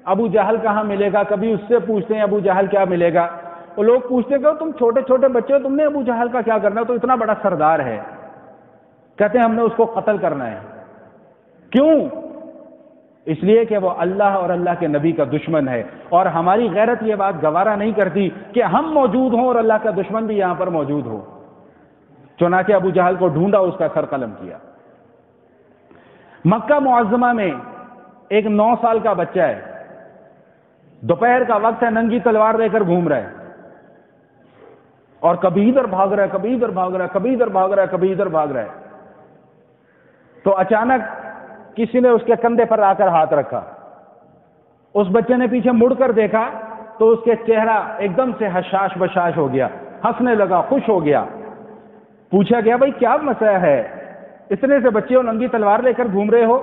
ابو جہل کہاں ملے گا، کبھی اس سے پوچھتے ہیں ابو جہل کیا ملے گا۔ وہ لوگ پوچھتے ہیں کہ تم چھوٹے چھوٹے بچے ہو، تم نے ابو جہل کا کیا کرنا، تو اتنا بڑا سردار ہے۔ کہتے ہیں ہم نے اس کو قتل کرنا ہے۔ کیوں؟ اس لیے کہ وہ اللہ اور اللہ کے نبی کا دشمن ہے، اور ہماری غیرت یہ بات گوارا نہیں کرتی کہ ہم موجود ہوں اور اللہ کا دشمن بھی یہاں پر موجود ہو۔ چنانچہ ابو جہل کو ڈھونڈا، اس کا سر قلم کیا۔ مکہ معظمہ میں ایک 9 سال کا بچہ ہے، دوپہر کا وقت ہے، ننگی تلوار لے کر گھوم رہا ہے، اور کبھی ادھر بھاگ رہا ہے، کبھی ادھر بھاگ رہا ہے، کبھی ادھر بھاگ رہا ہے، کبھی ادھر بھاگ رہا ہے۔ تو اچانک کسی نے اس کے کندھے پر آ کر ہاتھ رکھا، اس بچے نے پیچھے مڑ کر دیکھا تو اس کے چہرہ ایک دم سے حشاش بشاش ہو گیا۔ ہنسنے لگا، خوش ہو گیا۔ پوچھا گیا بھائی کیا مسئلہ ہے، اتنے سے بچے اور ننگی تلوار لے کر گھوم رہے ہو؟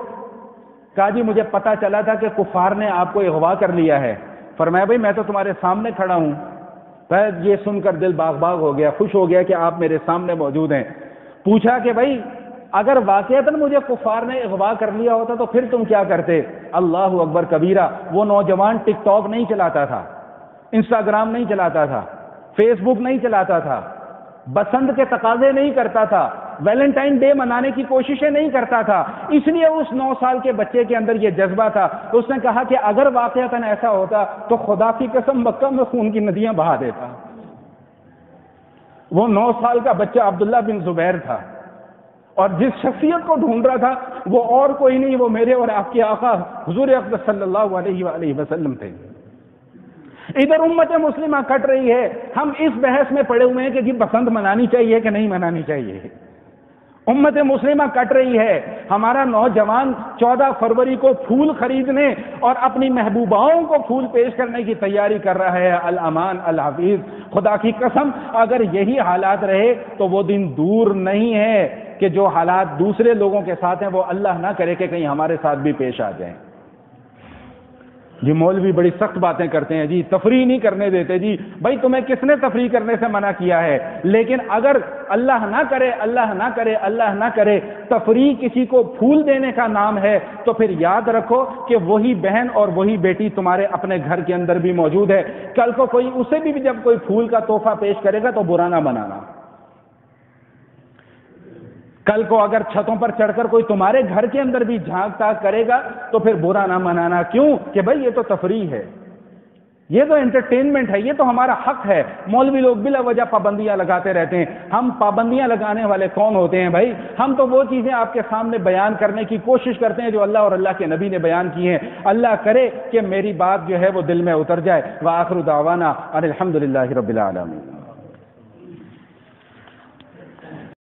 کہا جی مجھے پتا چلا تھا کہ کفار نے آپ کو اغوا کر لیا ہے۔ فرمایا بھائی میں تو تمہارے سامنے کھڑا ہوں۔ یہ سن کر دل باغ باغ ہو گیا، خوش ہو گیا کہ آپ میرے سامنے موجود ہیں۔ پوچھا کہ بھائی اگر واقعتاً مجھے کفار نے اغوا کر لیا ہوتا تو پھر تم کیا کرتے؟ اللہ اکبر کبیرہ، وہ نوجوان ٹک ٹاک نہیں چلاتا تھا، انسٹاگرام نہیں چلاتا تھا، فیس بک نہیں چلاتا تھا، بسنت کے تقاضے نہیں کرتا تھا، ویلنٹائن ڈے منانے کی کوششیں نہیں کرتا تھا۔ اس لیے اس 9 سال کے بچے کے اندر یہ جذبہ تھا۔ اس نے کہا کہ اگر واقعتاً ایسا ہوتا تو خدا کی قسم مکہ میں خون کی ندیاں بہا دیتا۔ وہ 9 سال کا بچہ عبداللہ بن زبیر تھا، اور جس شخصیت کو ڈھونڈ رہا تھا وہ اور کوئی نہیں، وہ میرے اور آپ کے آقا حضور اقدس صلی اللہ علیہ وآلہ وسلم تھے۔ ادھر امت مسلمہ کٹ رہی ہے، ہم اس بحث میں پڑے ہوئے ہیں کہ جی بسنت منانی چاہیے کہ نہیں منانی چاہیے۔ امت مسلمہ کٹ رہی ہے، ہمارا نوجوان 14 فروری کو پھول خریدنے اور اپنی محبوباؤں کو پھول پیش کرنے کی تیاری کر رہا ہے۔ الامان الحفیظ، خدا کی قسم اگر یہی حالات رہے تو وہ دن دور نہیں ہے کہ جو حالات دوسرے لوگوں کے ساتھ ہیں وہ اللہ نہ کرے کہ کہیں ہمارے ساتھ بھی پیش آ جائیں۔ جی مولوی بڑی سخت باتیں کرتے ہیں، جی تفریح نہیں کرنے دیتے۔ جی بھائی تمہیں کس نے تفریح کرنے سے منع کیا ہے؟ لیکن اگر اللہ نہ کرے، اللہ نہ کرے، اللہ نہ کرے تفریح کسی کو پھول دینے کا نام ہے، تو پھر یاد رکھو کہ وہی بہن اور وہی بیٹی تمہارے اپنے گھر کے اندر بھی موجود ہے۔ کل کو کوئی اسے بھی جب کوئی پھول کا تحفہ پیش کرے گا تو برا نہ بنانا۔ کل کو اگر چھتوں پر چڑھ کر کوئی تمہارے گھر کے اندر بھی جھانک تاک کرے گا تو پھر برا نہ منانا۔ کیوں کہ بھائی یہ تو تفریح ہے، یہ تو انٹرٹینمنٹ ہے، یہ تو ہمارا حق ہے۔ مولوی لوگ بلا وجہ پابندیاں لگاتے رہتے ہیں۔ ہم پابندیاں لگانے والے کون ہوتے ہیں بھائی؟ ہم تو وہ چیزیں آپ کے سامنے بیان کرنے کی کوشش کرتے ہیں جو اللہ اور اللہ کے نبی نے بیان کی ہیں۔ اللہ کرے کہ میری بات جو ہے وہ دل میں اتر جائے۔ وآخر دعوانا ان الحمد للہ رب العالمین۔